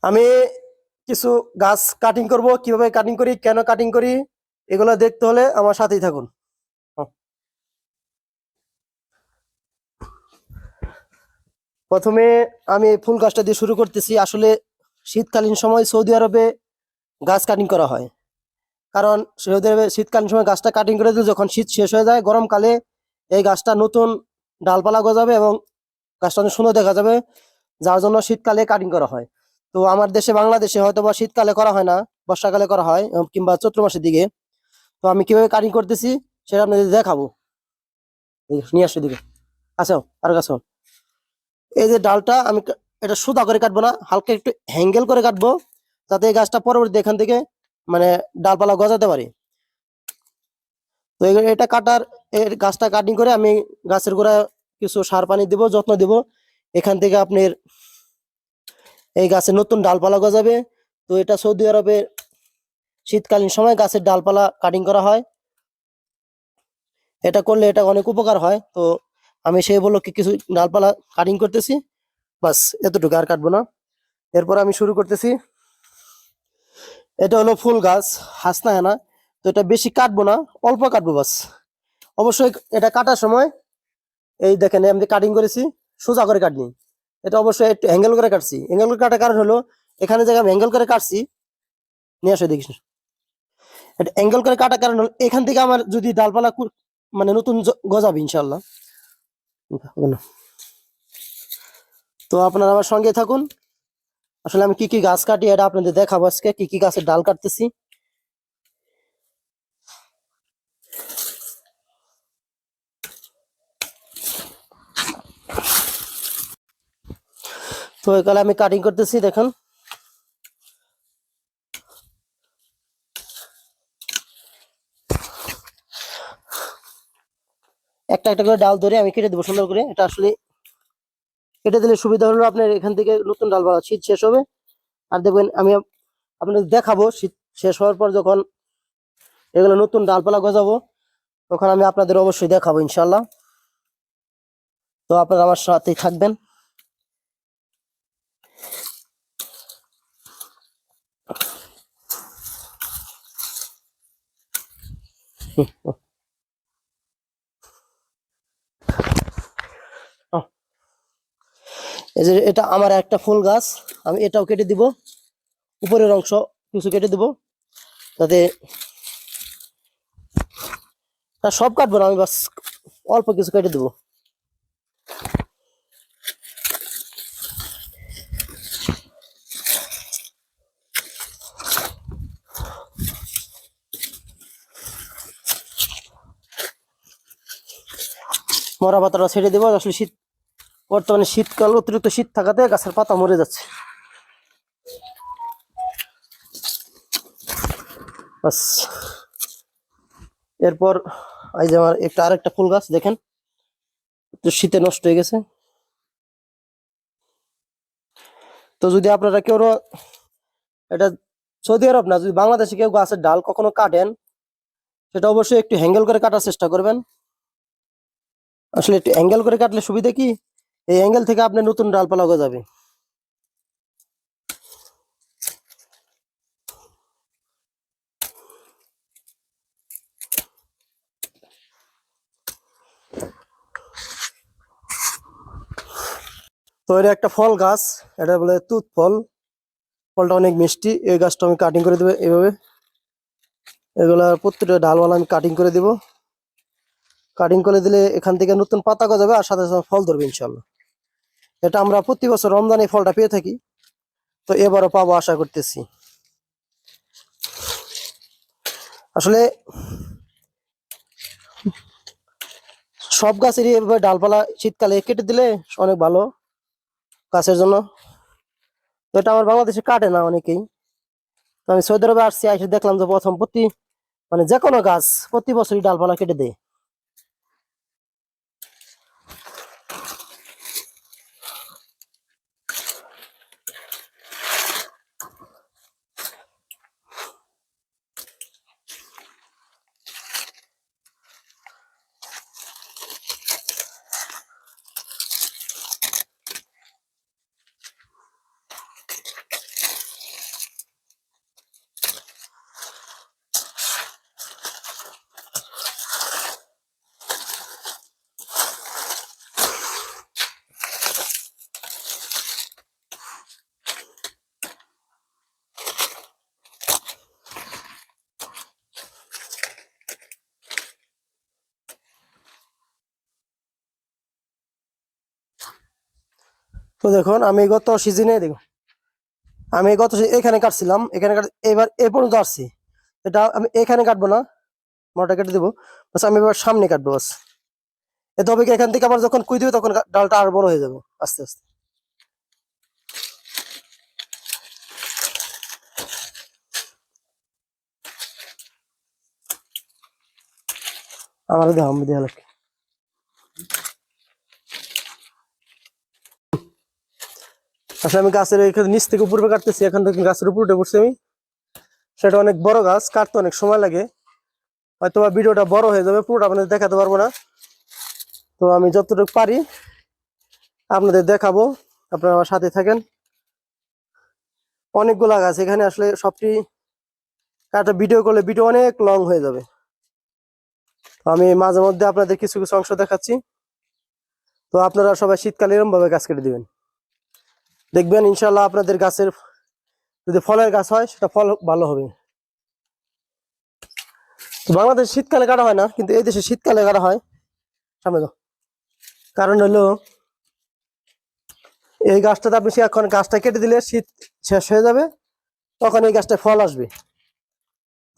আমি কিছু গাছ কাটিং করব, কিভাবে কাটিং করি, কেন কাটিং করি, এগুলো দেখতে হলে আমার সাথেই থাকুন। হুম। প্রথমে আমি ফুল গাছটা দিয়ে শুরু করতেছি। আসলে শীতকালীন সময় সৌদি আরবে গাছ কাটিং করা হয়, কারণ সৌদি আরবে শীতকালীন সময় গাছটা কাটিং করে দিলে যখন শীত শেষ হয়ে যায়, গরমকালে এই গাছটা নতুন ডালপালা গজাবে এবং গাছটা অনেক সুন্দর দেখা যাবে, যার জন্য শীতকালে কাটিং করা হয়। তো আমার দেশে বাংলাদেশে হয়তো বা শীতকালে করা হয় না, বর্ষাকালে করা হয় কিংবা চৈত্র মাসের দিকে। তো আমি কিভাবে কাটিং করতেছি সেটা আপনাদের দেখাবো। নিয়ে আসো দিকে, আসো আর কাছে। এই যে ডালটা আমি এটা সোজা করে কাটবো না, হালকা একটু হ্যাঙ্গেল করে কাটবো, যাতে এই গাছটা পরবর্তী এখান থেকে মানে ডালপালা গজাতে পারে। তো এটা কাটার এর গাছটা কাটিং করে আমি গাছের গোড়া কিছু সার পানি দিব, যত্ন দিব। এখান থেকে আপনার এই গাছে নতুন ডালপালা গজাবে। তো এটা সৌদি আরবে শীতকালীন সময় গাছের ডালপালা কাটিং করা হয়। এটা করলে এটা অনেক উপকার হয়। তো আমি সেই উপলক্ষে কিছু ডালপালা কাটিং করতেছি, বাস এতটুকু, আর কাটবো না। এরপর আমি শুরু করতেছি। এটা হলো ফুল গাছ, হাসনা হেনা। তো এটা বেশি কাটবো না, অল্প কাটবো বাস। অবশ্যই এটা কাটার সময় এই দেখেন আমি কাটিং করেছি, সোজা করে কাটিনি। এটা অবশ্যই একটু অ্যাঙ্গেল করে কাটছি। অ্যাঙ্গেল করে কাটার কারণ হলো এখানে জায়গায় আমি অ্যাঙ্গেল করে কাটছি। নিয়ে আসো দেখিস। এটা অ্যাঙ্গেল করে কাটার কারণ হলো এখান থেকে আমার যদি ডালপালা মানে নতুন গজাবে ইনশাল্লাহ। তো আপনারা আমার সঙ্গে থাকুন। আসলে আমি কি কি গাছ কাটি এটা আপনাদের দেখাবো আজকে, কি কি গাছের ডাল কাটতেছি। তো এখানে আমি কাটিং করতেছি, দেখুন। একটা একটা করে ডাল ধরে আমি কেটে দেবো সুন্দর করে। এটা আসলে কেটে দিলে সুবিধা হলো আপনার এখান থেকে নতুন ডাল পালা শীত শেষ হবে। আর দেখবেন আমি আপনাদের দেখাবো শীত শেষ হওয়ার পর যখন এগুলো নতুন ডালপালা গজাবো, তখন আমি আপনাদের অবশ্যই দেখাবো ইনশাল্লাহ। তো আপনারা আমার সাথেই থাকবেন। এই যে এটা আমার একটা ফুল গাছ, আমি এটাও কেটে দিব, উপরের অংশ কিছু কেটে দিব, যাতে সব কাটবো না আমি, বাস অল্প কিছু কেটে দেবো। মরা পাতাটা ছেড়ে দেবো। আসলে শীত, বর্তমানে শীতকাল, অতিরিক্ত শীত থাকাতে গাছের পাতা মরে যাচ্ছে। বাস এরপর এই যে আমার একটা আরেকটা ফুল গাছ দেখেন, তো শীতে নষ্ট হয়ে গেছে। তো যদি আপনারা কেউ, এটা সৌদি আরব না, যদি বাংলাদেশে কেউ গাছের ডাল কখনো কাটেন, সেটা অবশ্যই একটু হ্যাঙ্গেল করে কাটার চেষ্টা করবেন। আসলে একটু অ্যাঙ্গেল করে কাটলে সুবিধা কি, এই অ্যাঙ্গেল থেকে আপনার নতুন ডালপালা গজাবে। তো এটা একটা ফল গাছ, এটা বলে তুত ফল। ফলটা অনেক মিষ্টি। এই গাছটা আমি কাটিং করে দেবো এইভাবে। এগুলা প্রত্যেকটা ডালওয়ালা আমি কাটিং করে দিব। কাটিং করে দিলে এখান থেকে নতুন পাতা গজাবে আর সাথে সাথে ফল ধরবে ইনশাল্লাহ। এটা আমরা প্রতি বছর রমজানে ফলটা পেয়ে থাকি, তো এবারও পাবো আশা করতেছি। আসলে সব গাছেরই এভাবে ডালপালা শীতকালে কেটে দিলে অনেক ভালো গাছের জন্য। তো এটা আমার বাংলাদেশে কাটে না অনেকেই। তো আমি সৌদি আরবে আসছি, এসে দেখলাম যে প্রথম মানে যে কোনো গাছ প্রতি বছরই ডালপালা কেটে দেয়। তো দেখুন আমি গত সিজনে দেখুন আমি এখানে কাটছিলাম, এখানে এবার এ পর্যন্ত আসছি। এটা আমি এখানে কাটবো না, মোটা কেটে দেবো। বাস আমি এবার সামনে কাটবো বাস। এতে হবে কি, এখান থেকে আবার যখন কুই দিবে তখন ডালটা আর বড় হয়ে যাবে আস্তে আস্তে। আমার দেওয়া আমি দেওয়া লাগবে। আসলে আমি গাছের এখানে নিচ থেকে উপরে কাটতেছি, এখন থেকে গাছের উপরে উঠে পড়ছি আমি। সেটা অনেক বড় গাছ, কাটতে অনেক সময় লাগে, হয়তো বা ভিডিওটা বড় হয়ে যাবে, পুরোটা আপনাদের দেখাতে পারবো না। তো আমি যতটুকু পারি আপনাদের দেখাবো, আপনারা আমার সাথে থাকেন। অনেকগুলা গাছ এখানে, আসলে সবটি একটা ভিডিও করলে ভিডিও অনেক লং হয়ে যাবে। তো আমি মাঝে মধ্যে আপনাদের কিছু কিছু অংশ দেখাচ্ছি। তো আপনারা সবাই শীতকালে এরকম ভাবে গাছ কেটে দিবেন, দেখবেন ইনশাল্লাহ আপনাদের গাছের যদি ফলের গাছ হয় সেটা ফল ভালো হবে। তো বাংলাদেশ শীতকালে কাটা হয় না, কিন্তু এই দেশে শীতকালে কাটা হয়। সামনে দাও। কারণ হলো এই গাছটাতে আপনি এখন গাছটা কেটে দিলে শীত শেষ হয়ে যাবে, তখন এই গাছটা ফল আসবে।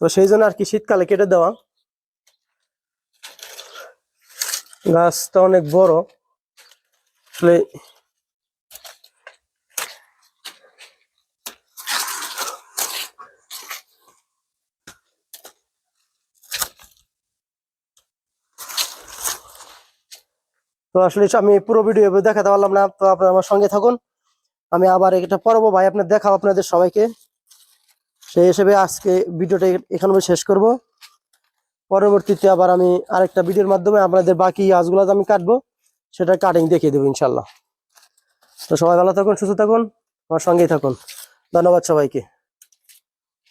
তো সেই জন্য আর কি শীতকালে কেটে দেওয়া। গাছটা অনেক বড় আসলে। তো আসলে আমি পুরো ভিডিও দেখাতে পারলাম না, তো আপনারা আমার সঙ্গে থাকুন। আমি আবার এটা পড়বো ভাই, আপনার দেখাবো আপনাদের সবাইকে। সেই হিসেবে আজকে ভিডিওটা এখানে শেষ করব। পরবর্তীতে আবার আমি আরেকটা ভিডিওর মাধ্যমে আপনাদের বাকি গাছগুলো আমি কাটবো, সেটা কাটিং দেখিয়ে দেবো ইনশাল্লাহ। তো সবাই ভালো থাকুন, সুস্থ থাকুন, আমার সঙ্গেই থাকুন। ধন্যবাদ সবাইকে।